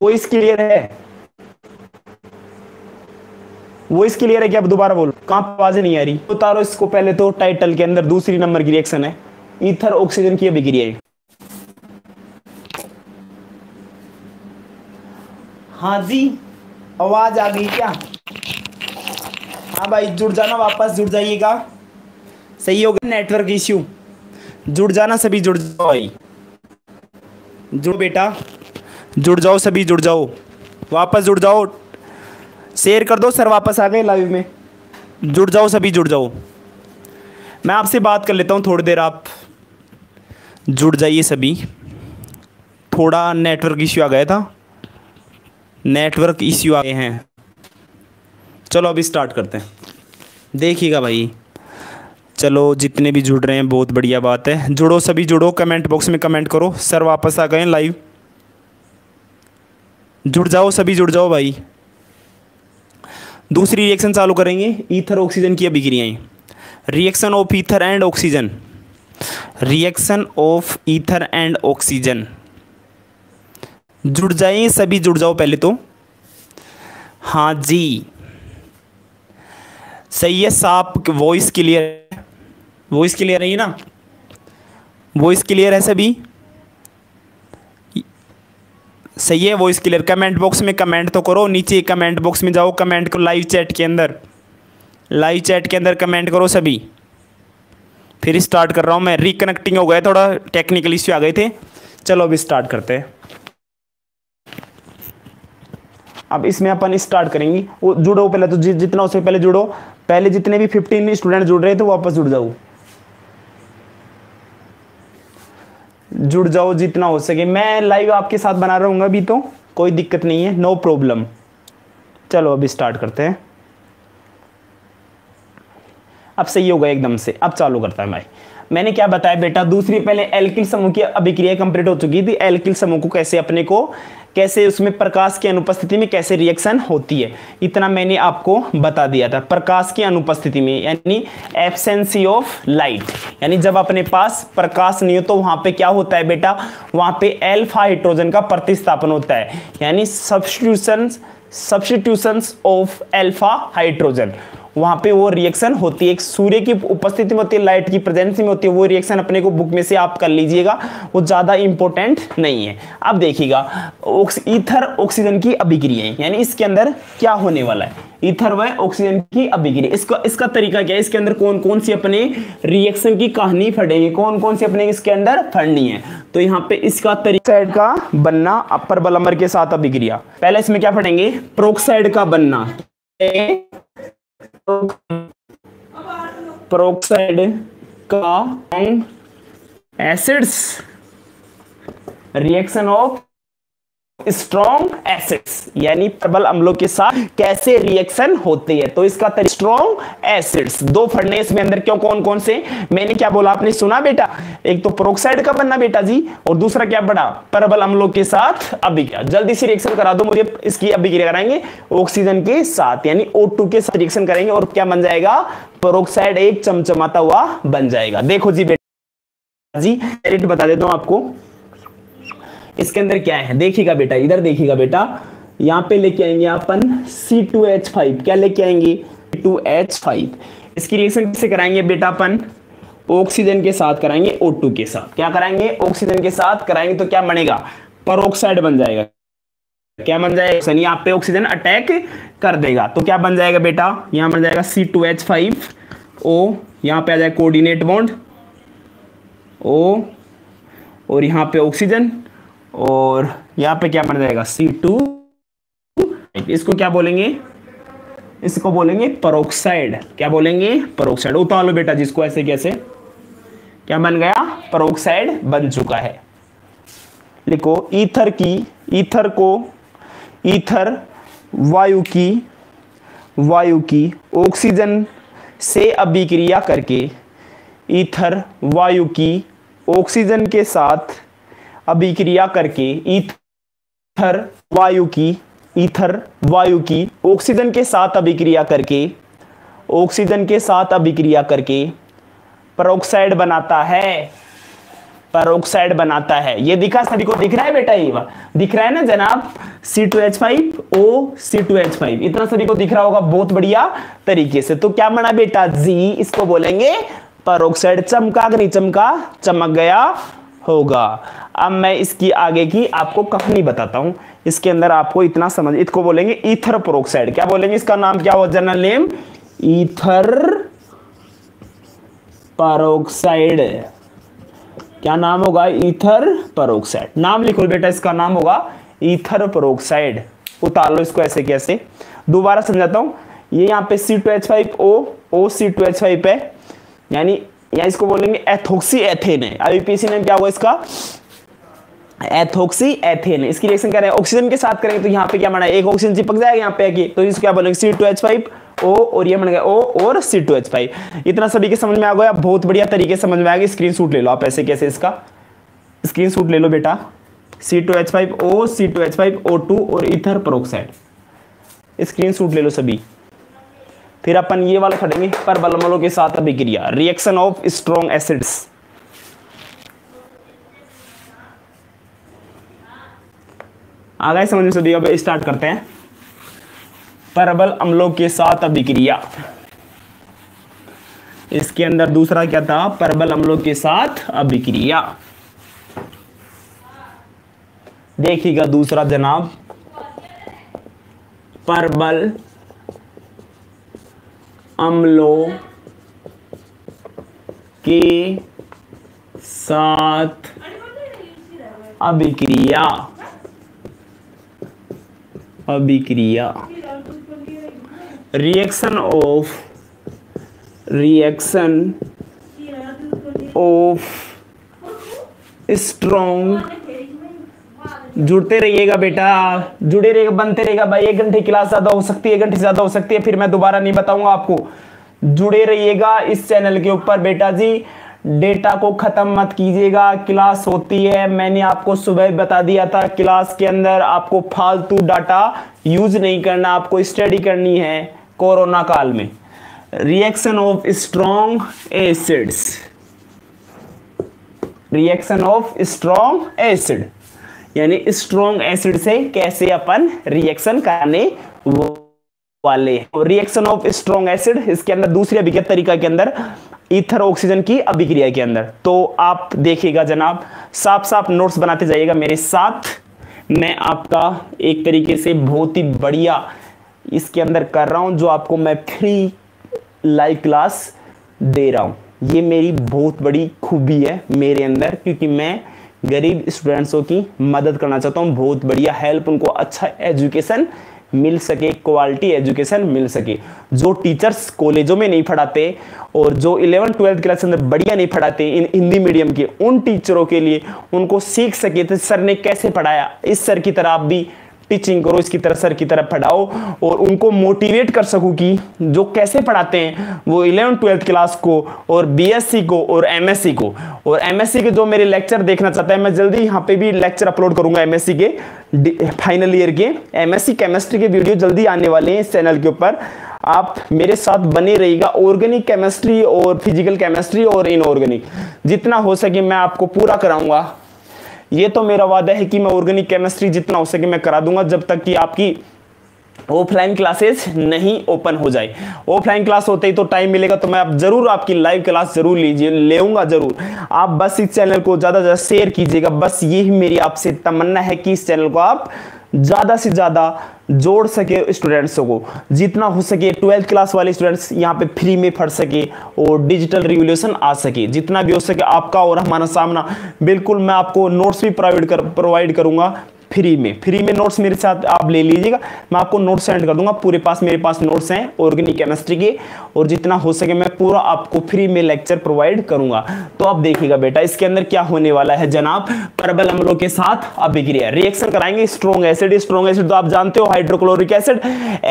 वॉइस क्लियर है, वॉइस क्लियर है क्या, अब दोबारा बोलो, कहां आवाज नहीं आ रही, उतारो इसको पहले तो, टाइटल के अंदर दूसरी नंबर की रिएक्शन है, ईथर ऑक्सीजन की अभिक्रिया। हाँ जी आवाज आ गई क्या, हाँ भाई जुड़ जाना, वापस जुड़ जाइएगा, सही हो गया, नेटवर्क इश्यू, जुड़ जाना सभी, जुड़ जाओ भाई, जुड़ बेटा, जुड़ जाओ सभी, जुड़ जाओ, वापस जुड़ जाओ, शेयर कर दो सर, वापस आ गए लाइव में, जुड़ जाओ सभी, जुड़ जाओ। मैं आपसे बात कर लेता हूँ थोड़ी देर, आप जुड़ जाइए सभी। थोड़ा नेटवर्क इश्यू आ गया था, नेटवर्क इश्यू आ गए हैं। चलो अभी स्टार्ट करते हैं, देखिएगा भाई। चलो जितने भी जुड़ रहे हैं बहुत बढ़िया बात है, जुड़ो सभी, जुड़ो, कमेंट बॉक्स में कमेंट करो सर वापस आ गए लाइव। जुड़ जाओ सभी, जुड़ जाओ भाई। दूसरी रिएक्शन चालू करेंगे, ईथर ऑक्सीजन की अभिक्रियाएं। Reaction of ether and oxygen, reaction of ether and oxygen. जुड़ जाएं सभी, जुड़ जाओ पहले तो। हाँ जी सही है, साफ वॉइस क्लियर है, वॉइस क्लियर है ना, वॉइस क्लियर है सभी, सही है वॉइस क्लियर। कमेंट बॉक्स में कमेंट तो करो, नीचे कमेंट बॉक्स में जाओ, कमेंट करो लाइव चैट के अंदर, लाइव चैट के अंदर कमेंट करो सभी। फिर स्टार्ट कर रहा हूँ मैं, रिकनेक्टिंग हो गया, थोड़ा टेक्निकल इश्यू आ गए थे। चलो अभी स्टार्ट करते हैं। अब इसमें अपन स्टार्ट करेंगे, वो जुड़ो पहले तो, जितना उससे पहले जुड़ो, पहले जितने भी 15 स्टूडेंट जुड़ रहे थे वापस जुड़ जाओ, जुड़ जाओ जितना हो सके। मैं लाइव आपके साथ बना रहूंगा अभी, तो कोई दिक्कत नहीं है, नो प्रॉब्लम। चलो अभी स्टार्ट करते हैं। अब सही होगा एकदम से, अब चालू करता है भाई। मैंने क्या बताया बेटा, दूसरी पहले एल्किल समूह की अभिक्रिया कंप्लीट हो चुकी थी। एल्किल समूह को कैसे अपने को, कैसे उसमें प्रकाश की अनुपस्थिति में कैसे रिएक्शन होती है, इतना मैंने आपको बता दिया था। प्रकाश की अनुपस्थिति में यानी एब्सेंसी ऑफ लाइट, यानी जब अपने पास प्रकाश नहीं हो तो वहां पे क्या होता है बेटा, वहां पे अल्फा हाइड्रोजन का प्रतिस्थापन होता है, यानी सब्स्टिट्यूशंस ऑफ अल्फा हाइड्रोजन। वहां पे वो रिएक्शन होती है, एक सूर्य की उपस्थिति में होती है, लाइट की प्रेजेंस में होती है, वो रिएक्शन अपने को बुक में से आप कर लीजिएगा, वो ज्यादा इंपॉर्टेंट नहीं है। अब देखिएगा ईथर ऑक्सीजन की अभिक्रियाएं, यानी इसके अंदर क्या होने वाला है, ईथर व ऑक्सीजन की अभिक्रिया। इसका तरीका क्या है, इसके अंदर कौन कौन सी अपने रिएक्शन की कहानी फटेंगे, कौन कौन सी अपने इसके अंदर फड़नी है। तो यहाँ पे इसका तरीका साइड का बनना, अपर बलमर के साथ अभिक्रिया। पहले इसमें क्या फटेंगे, प्रोक्साइड का बनना, पेरोक्साइड का acids, reaction of strong acids, यानी प्रबल अम्लों के साथ कैसे रिएक्शन होती है। तो इसका स्ट्रॉन्ग एसिड्स दो फड़ने इसमें अंदर, क्यों, कौन कौन से, मैंने क्या बोला आपने सुना बेटा, एक तो पेरोक्साइड का बनना बेटा जी, और दूसरा क्या बड़ा, प्रबल अम्लों के साथ अभिक्रिया। जल्दी से रिएक्शन करा दो मुझे, इसकी अभिक्रिया कराएंगे ऑक्सीजन के साथ, यानी O2 के साथ रिएक्शन करेंगे और क्या बन जाएगा, पेरोक्साइड एक चमचमाता हुआ बन जाएगा। देखो जी बेटा जी, डायरेक्ट बता देता हूं आपको इसके अंदर क्या है, देखिएगा बेटा, इधर देखिएगा बेटा, यहां पे लेके आएंगे अपन C2H5, क्या लेके आएंगे, C2H5। इसकी रिएक्शन कैसे कराएंगे बेटा, अपन ऑक्सीजन के साथ कराएंगे, O2 के साथ क्या कराएंगे, ऑक्सीजन के साथ कराएंगे, तो क्या बनेगा, पेरोक्साइड बन जाएगा। क्या बन जाएगा, यहाँ पे ऑक्सीजन अटैक कर देगा, तो क्या बन जाएगा बेटा, यहां बन जाएगा C2H5O, यहां पे आ जाएगा कोऑर्डिनेट बॉन्ड O, और यहाँ पे ऑक्सीजन, और यहाँ पे क्या बन जाएगा C2, इसको क्या बोलेंगे, इसको बोलेंगे पेरोक्साइड, क्या बोलेंगे, पेरोक्साइड। उतार लो बेटा जिसको ऐसे कैसे, क्या बन गया, पेरोक्साइड बन चुका है। लिखो ईथर की, ईथर को, ईथर वायु की ऑक्सीजन से अभिक्रिया करके, ईथर वायु की ऑक्सीजन के साथ अभिक्रिया करके, ईथर वायु की ऑक्सीजन के साथ अभिक्रिया करके, ऑक्सीजन के साथ अभिक्रिया करके पेरोक्साइड बनाता है, पेरोक्साइड बनाता है। ये दिखा सभी को, दिख रहा है बेटा, ये दिख रहा है ना जनाब, C2H5O C2H5, इतना सभी को दिख रहा होगा बहुत बढ़िया तरीके से। तो क्या बना बेटा जी, इसको बोलेंगे पेरोक्साइड। चमका कि नहीं चमका, चमक गया होगा। अब मैं इसकी आगे की आपको कहानी बताता हूं, इसके अंदर आपको इतना समझ, इसको बोलेंगे ईथर पेरोक्साइड। क्या बोलेंगे, इसका नाम क्या हो, जनरल नेम ईथर पेरोक्साइड। क्या नाम होगा, ईथर पेरोक्साइड। नाम लिखो बेटा, इसका नाम होगा ईथर पेरोक्साइड। उतार लो इसको ऐसे कैसे, दोबारा समझाता हूँ। ये यहाँ पे C2H5O OC2H5 है, यानी या इसको बोलेंगे एथोक्सी एथेन है। आईयूपीएसी नेम क्या होगा इसका, एथोक्सी एथेन। इसकी रिएक्शन क्या है, ऑक्सीजन के साथ करेंगे तो यहाँ पे क्या बना, एक ऑक्सीजन चिपक जाएगा यहाँ पे आके, तो इसको क्या बोलेंगे C2H5O और ये बन गया O और C2H5। इतना सभी के समझ में आ गया, बहुत बढ़िया तरीके से समझ में आ गया। स्क्रीनशॉट ले लो आप ऐसे कैसे, इसका स्क्रीनशॉट ले लो बेटा। C2H5O C2H5O2 और ईथर पेरोक्साइड, स्क्रीनशॉट ले लो सभी। फिर अपन ये वाला पढ़ेंगे, परबलमलों के साथ अभिक्रिया, रिएक्शन ऑफ स्ट्रॉन्ग एसिड्स। आ गए समझ में सभी, अब स्टार्ट करते हैं। परबल अम्लों के साथ अभिक्रिया, इसके अंदर दूसरा क्या था, परबल अम्लों के साथ अभिक्रिया। देखिएगा दूसरा जनाब, परबल अम्लों के साथ अभिक्रिया, रिएक्शन ऑफ स्ट्रॉन्ग, जुड़ते रहिएगा बेटा, जुड़े रहिएगा, बनते रहेगा भाई। 1 घंटे क्लास ज्यादा हो सकती है, 1 घंटे से ज्यादा हो सकती है, फिर मैं दोबारा नहीं बताऊंगा आपको। जुड़े रहिएगा इस चैनल के ऊपर बेटा जी, डेटा को खत्म मत कीजिएगा। क्लास होती है, मैंने आपको सुबह बता दिया था, क्लास के अंदर आपको फालतू डाटा यूज नहीं करना, आपको स्टडी करनी है कोरोना काल में। Reaction of strong acids, reaction of strong acid, यानी स्ट्रॉन्ग एसिड से कैसे अपन रिएक्शन करने वाले। रिएक्शन ऑफ स्ट्रॉन्ग एसिड, इसके अंदर दूसरी अभिक्रिया तरीका के अंदर ईथर ऑक्सीजन की अभिक्रिया के अंदर। तो आप देखिएगा जनाब, साफ साफ नोट्स बनाते जाइएगा मेरे साथ। मैं आपका एक तरीके से बहुत ही बढ़िया इसके अंदर कर रहा हूं, जो आपको मैं फ्री लाइव क्लास दे रहा हूं। ये मेरी बहुत बड़ी खूबी है मेरे अंदर, क्योंकि मैं गरीब स्टूडेंट्सों की मदद करना चाहता हूं, बहुत बढ़िया हेल्प, उनको अच्छा एजुकेशन मिल सके, क्वालिटी एजुकेशन मिल सके। जो टीचर्स कॉलेजों में नहीं पढ़ाते और जो 11th 12th क्लास के अंदर बढ़िया नहीं पढ़ाते इन हिंदी मीडियम के, उन टीचरों के लिए उनको सीख सके तो सर ने कैसे पढ़ाया, इस सर की तरह आप भी टीचिंग करो, इसकी तरह सर की तरह पढ़ाओ और उनको मोटिवेट कर सकूं कि जो कैसे पढ़ाते हैं वो 11th 12th क्लास को और बीएससी को और एमएससी को। और एमएससी के जो मेरे लेक्चर देखना चाहता है, मैं जल्दी यहाँ पे भी लेक्चर अपलोड करूंगा एमएससी के फाइनल ईयर के, एमएससी केमिस्ट्री के वीडियो जल्दी आने वाले हैं इस चैनल के ऊपर। आप मेरे साथ बने रहिएगा। ऑर्गेनिक केमिस्ट्री और फिजिकल केमिस्ट्री और इनऑर्गेनिक जितना हो सके मैं आपको पूरा कराऊंगा। ये तो मेरा वादा है कि मैं ऑर्गेनिक केमिस्ट्री जितना हो सके मैं करा दूंगा, जब तक कि आपकी ऑफलाइन क्लासेस नहीं ओपन हो जाए। ऑफलाइन क्लास होते ही तो टाइम मिलेगा तो मैं आप जरूर आपकी लाइव क्लास जरूर लीजिए, लेऊंगा जरूर। आप बस इस चैनल को ज्यादा से ज्यादा शेयर कीजिएगा, बस यही मेरी आपसे तमन्ना है कि इस चैनल को आप ज्यादा से ज्यादा जोड़ सके स्टूडेंट्सों को, जितना हो सके 12th क्लास वाले स्टूडेंट्स यहाँ पे फ्री में पढ़ सके और डिजिटल रिवोल्यूशन आ सके, जितना भी हो सके आपका और हमारा सामना। बिल्कुल मैं आपको नोट्स भी प्रोवाइड करूंगा फ्री में नोट्स मेरे साथ आप ले लीजिएगा, मैं आपको नोट्स सेंड कर दूंगा। मेरे पास नोट्स हैं ऑर्गेनिक केमिस्ट्री के, और जितना हो सके मैं पूरा आपको फ्री में लेक्चर प्रोवाइड करूंगा। तो आप देखिएगा बेटा इसके अंदर क्या होने वाला है जनाब, परबल अम्लों के साथ अभिक्रिया, रिएक्शन कराएंगे स्ट्रॉन्ग एसिड तो आप जानते हो, hydrochloric acid,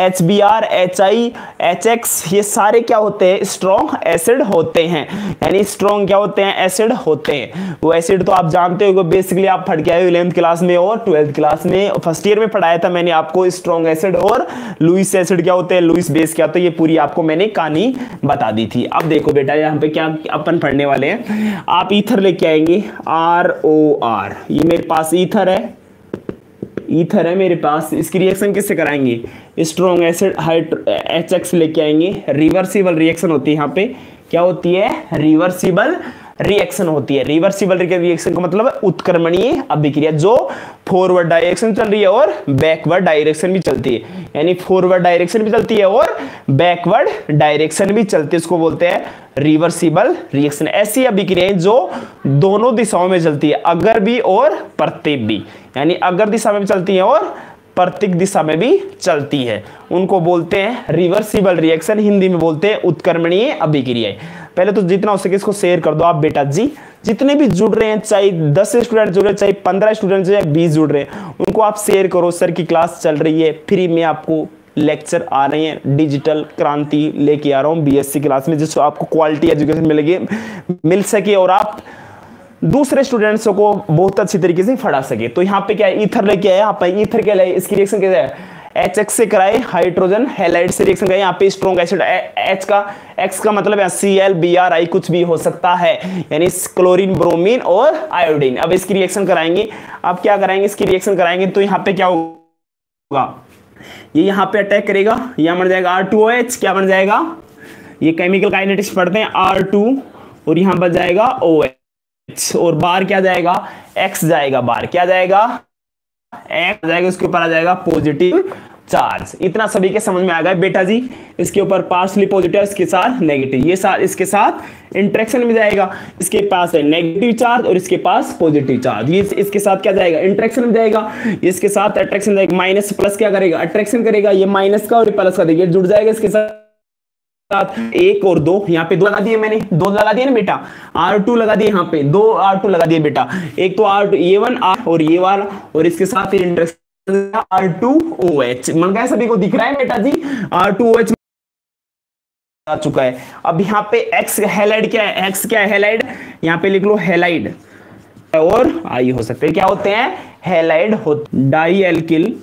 HBr, HI, HX, ये सारे क्या होते हैं, स्ट्रॉन्ग एसिड होते हैं। यानी स्ट्रॉन्ग क्या होते हैं, एसिड होते हैं। वो एसिड तो आप जानते हो, बेसिकली आप पढ़ के आए हो 11th क्लास में और 12th क्लास में, फर्स्ट ईयर में पढ़ाया था मैंने आपको स्ट्रॉन्ग एसिड और लुईस एसिड क्या होते हैं, लुईस बेस क्या होता है, ये पूरी आपको मैंने कहानी बता दी थी। अब देखो बेटा यहाँ पे क्या अपन पढ़ने वाले हैं। आप ईथर लेके आएंगे ROR, ये मेरे पास ईथर है मेरे पास। इसकी रिएक्शन किससे कराएंगे, स्ट्रॉन्ग एसिड HX लेके आएंगे। रिवर्सिबल रिएक्शन होती है यहाँ पे, क्या होती है, रिवर्सिबल रिएक्शन होती है। रिवर्सिबल रिएक्शन का मतलब है उत्क्रमणीय अभिक्रिया जो फॉरवर्ड डायरेक्शन चल रही है और बैकवर्ड डायरेक्शन भी चलती है, यानी फॉरवर्ड डायरेक्शन भी चलती है और बैकवर्ड डायरेक्शन भी चलती है, इसको बोलते हैं रिवर्सिबल रिएक्शन। ऐसी अभिक्रियाएं जो दोनों दिशाओं में चलती है, अग्र भी और प्रत्येक भी, यानी अग्र दिशा में भी चलती है और प्रत्येक दिशा में भी चलती है, उनको बोलते हैं रिवर्सिबल रिएक्शन, हिंदी में बोलते हैं उत्क्रमणीय अभिक्रियाएं। पहले तो जितना हो सके इसको शेयर कर दो आप बेटा जी, जितने भी जुड़ रहे हैं, चाहे 10 स्टूडेंट जुड़ रहे हैं, चाहे 15 स्टूडेंट चाहे 20 जुड़ रहे हैं, उनको आप शेयर करो। सर की क्लास चल रही है, फ्री में आपको लेक्चर आ रहे हैं, डिजिटल क्रांति लेके आ रहा हूँ बीएससी क्लास में, जिससे आपको क्वालिटी एजुकेशन मिलेगी, मिल सके और आप दूसरे स्टूडेंट्स को बहुत अच्छी तरीके से पढ़ा सके। तो यहाँ पे क्या है, ईथर लेके आया, यहाँ पे ईथर के लिए इसकी रिएक्शन कैसे है, HX से कराए हाइड्रोजन हैलाइड से रिएक्शन कराए, यहाँ पे स्ट्रॉन्ग एसिड H का X का मतलब है Cl Bri कुछ भी हो सकता है, यानी क्लोरीन ब्रोमीन और आयोडीन। अब इसकी रिएक्शन कराएंगे, अब क्या कराएंगे, इसकी रिएक्शन कराएंगे तो यहाँ पे क्या होगा, ये यहाँ पे अटैक करेगा, यहाँ बन जाएगा R2OH, क्या बन जाएगा, ये केमिकल काइनेटिक्स पढ़ते हैं, R2 और यहाँ बन जाएगा OH और बाहर क्या जाएगा, X जाएगा, बाहर क्या जाएगा, X जाएगा, उसके ऊपर आ जाएगा पॉजिटिव चार्ज। इतना सभी के समझ में आ गया बेटा जी, इसके ऊपर पार्शली पॉजिटिव, इसके साथ नेगेटिव, ये साथ इसके साथ इंटरेक्शन में जाएगा, इसके पास है नेगेटिव चार्ज और इसके पास पॉजिटिव चार्ज, ये इसके साथ क्या जाएगा, इंटरेक्शन में जाएगा, इसके साथ अट्रैक्शन जाएगा, माइनस प्लस क्या करेगा, अट्रैक्शन करेगा, ये माइनस का और प्लस का देखिए जुड़ जाएगा इसके साथ, एक और दो, यहाँ पे दो लगा दिए मैंने, दो लगा दिए ना बेटा, R2 लगा दिए, यहाँ पे दो R2 लगा दिए बेटा, एक तो R2 ये वन और ये वाला और इसके साथ इंटरेक्शन R2OH मन गया, सभी को दिख रहा है बेटा जी, R2OH आ चुका है। अब यहाँ पे X हैलाइड क्या है, X क्या है हैलाइड, यहाँ पे लिख लो हैलाइड और आई हो सकते हैं, क्या होते हैं हैलाइड होते, di alkyl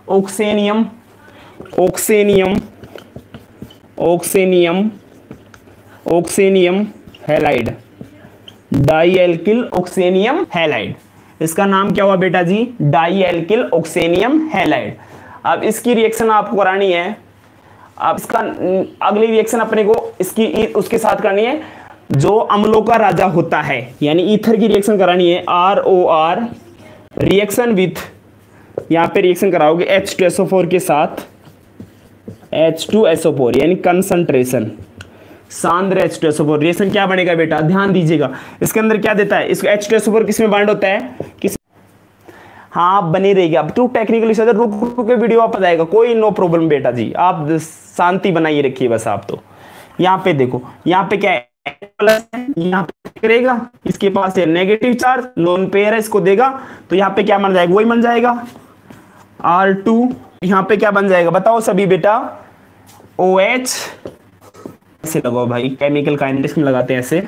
oxonium halide, di alkyl oxonium halide, इसका नाम क्या हुआ बेटा जी, डाई एल्किल ऑक्सेनियम हैलाइड। अब इसकी रिएक्शन आपको करानी है, अब इसका अगली रिएक्शन अपने को इसकी उसके साथ करनी है जो अम्लों का राजा होता है, यानी ईथर की रिएक्शन करानी है, ROR रिएक्शन विथ, यहाँ पे रिएक्शन कराओगे H2SO4 के साथ, H2SO4 यानी कंसंट्रेशन सांद्र H2SO4, रिएक्शन क्या बनेगा बेटा, ध्यान दीजिएगा, इसके अंदर क्या देता है, इसको H2SO4 किस में बाइंड होता है, किस, हाँ बनी रहेगी। अब टू टेक्निकली सर रुक के वीडियो आप जाएगा, कोई नो प्रॉब्लम बेटा जी, आप शांति बनाइए रखिए बस आप। तो यहाँ पे देखो, यहाँ पे क्या है, प्लस यहाँ पे करेगा, इसके पास है नेगेटिव चार्ज, लोन पेयर है, इसको देगा तो यहाँ पे क्या बन जाएगा, वही बन जाएगा R2, यहाँ पे क्या बन जाएगा बताओ सभी बेटा, OH, ऐसे लगाओ भाई, केमिकल काइनेटिक्स में लगाते हैं ऐसे,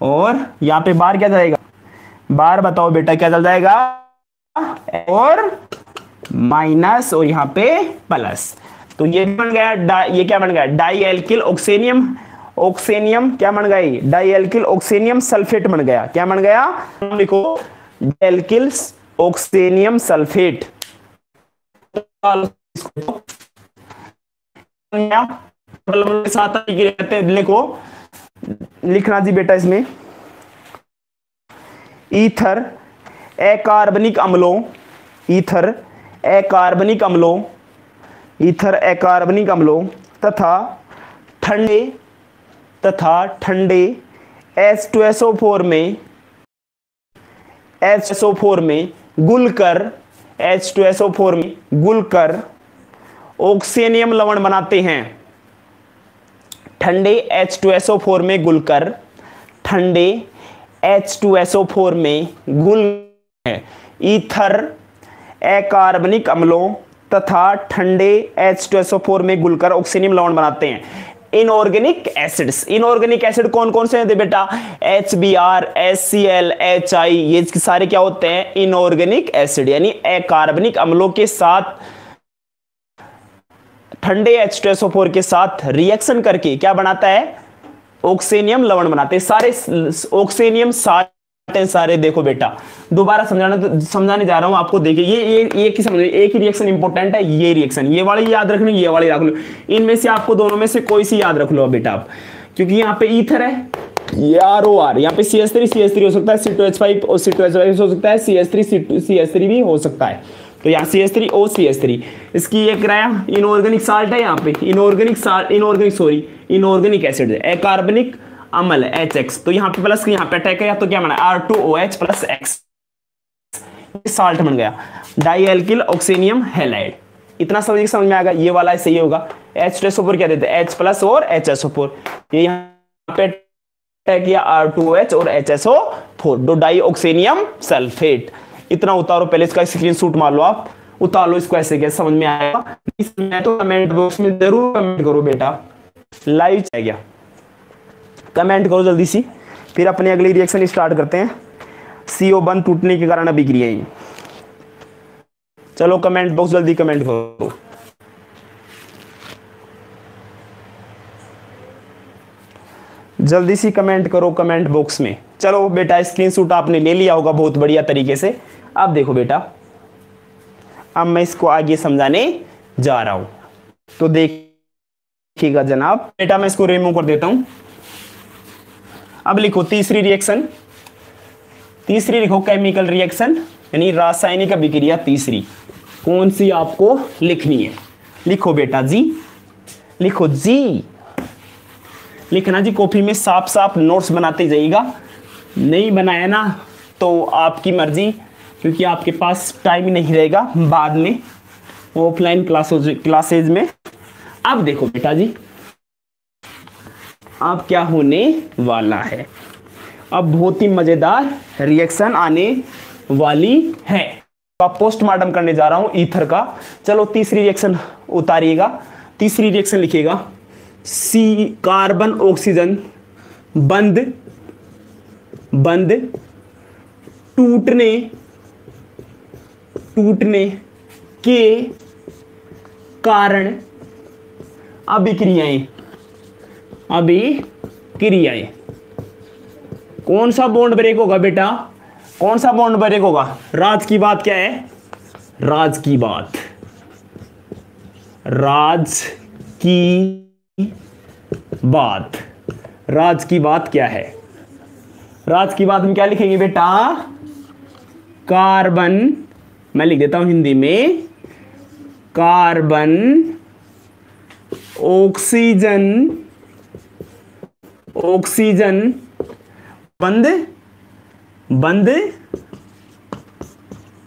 और यहाँ पे बाहर क्या जाएगा, बाहर बताओ बेटा क्या चल जाएगा, और माइनस और यहाँ पे प्लस, तो ये बन गया ये क्या बन गया, डाई एल्किल ऑक्सेनियम, ऑक्सेनियम क्या बन गई, डाई एल्किल ऑक्सेनियम सल्फेट बन गया, क्या बन गया, लिखो एल्किल ऑक्सेनियम सल्फेट, साथ लिखो, लिखना जी बेटा इसमें, ईथर अकार्बनिक अम्लों, ईथर अकार्बनिक अम्लों, ईथर अकार्बनिक अम्लों तथा ठंडे H2SO4 में, H2SO4 में गुलकर, H2SO4 में गुलकर ऑक्सेनियम लवण बनाते हैं, ठंडे H2SO4 में गुलकर, ठंडे H2SO4 में गुल है, ईथर अकार्बनिक अम्लों तथा ठंडे H2SO4 में गुलकर ऑक्सीनियम लवण बनाते हैं। इनऑर्गेनिक एसिड्स, इनऑर्गेनिक एसिड कौन कौन से हैं बेटा, HBr, HCl, HI, ये सारे क्या होते हैं इनऑर्गेनिक एसिड, यानी अकार्बनिक अम्लों के साथ ठंडे H2SO4 के साथ रिएक्शन करके क्या बनाता है, ऑक्सीनियम लवण बनाते हैं। सारे ऑक्सीनियम सारे देखो बेटा, दोबारा समझाने जा रहा हूं आपको, देखिए ये एक ही समझ, एक ही रिएक्शन इंपॉर्टेंट है, ये रिएक्शन, ये वाली याद रखनी, ये वाली रख लो, इनमें से आपको दोनों में से कोई सी याद रख लो बेटा आप, क्योंकि यहाँ पे ईथर है, ये ROR, यहाँ पे CH3 हो सकता है, C2H5 और C2H5 हो सकता है, CH3 भी हो सकता है। तो यहाँ CH3 और CH3, इसकी ये किराया इनऑर्गेनिक साल्ट है, यहाँ पे इनऑर्गेनिक एसिड है, अकार्बनिक अम्ल है HX। तो यहाँ पे प्लस, यहाँ पे अटैक है तो क्या बना R2OH प्लस X, साल्ट बन गया, डाई एल्किल ऑक्सीनियम हैलाइड। इतना समझ में आएगा, ये वाला सही होगा। H2SO4 क्या देते हैं, H प्लस और HSO4, ये यहाँ पे अटैक किया R2OH और HSO4, दो डाई ऑक्सीनियम सल्फेट। इतना उतारो, पहले इसका स्क्रीनशॉट मार लो, आप उतार लो इसको, ऐसे कैसे समझ में आएगा। इसमें तो कमेंट बॉक्स में जरूर कमेंट करो बेटा, लाइव चाहिए गया, कमेंट करो जल्दी सी, फिर अपनी अगली रिएक्शन स्टार्ट करते हैं। CO बंद टूटने के कारण अभिक्रिया ही, चलो कमेंट बॉक्स जल्दी कमेंट करो, जल्दी सी कमेंट करो कमेंट बॉक्स में। चलो बेटा स्क्रीनशॉट आपने ले लिया होगा बहुत बढ़िया तरीके से। अब देखो बेटा, अब मैं इसको आगे समझाने जा रहा हूं, तो देखिएगा जनाब। बेटा मैं इसको रिमूव कर देता हूं। अब लिखो तीसरी रिएक्शन, तीसरी लिखो केमिकल रिएक्शन यानी रासायनिक अभिक्रिया तीसरी। कौन सी आपको लिखनी है, लिखो बेटा जी, लिखो जी, लिखना जी, कॉपी में साफ साफ नोट्स बनाते जाइएगा। नहीं बनाया ना तो आपकी मर्जी, क्योंकि आपके पास टाइम नहीं रहेगा बाद में ऑफलाइन क्लासेज में। अब देखो बेटा जी, अब क्या होने वाला है, अब बहुत ही मजेदार रिएक्शन आने वाली है। अब पोस्टमार्टम करने जा रहा हूं ईथर का। चलो तीसरी रिएक्शन उतारिएगा, तीसरी रिएक्शन लिखिएगा, C कार्बन ऑक्सीजन बंद टूटने के कारण अभिक्रियाएं, कौन सा बॉन्ड ब्रेक होगा बेटा, कौन सा बॉन्ड ब्रेक होगा? राज की बात क्या है, राज की बात क्या है? राज की बात में क्या लिखेंगे बेटा, कार्बन, मैं लिख देता हूं हिंदी में, कार्बन ऑक्सीजन बंद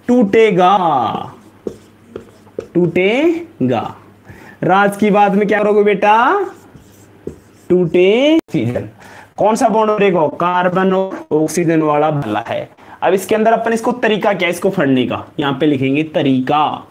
टूटेगा। राज की बात में क्या करोगे बेटा, टूटे ऑक्सीजन। कौन सा बॉन्ड ब्रेक हो, कार्बन और ऑक्सीजन वाला भला है। अब इसके अंदर अपन इसको तरीका क्या है इसको पढ़ने का, यहां पे लिखेंगे तरीका।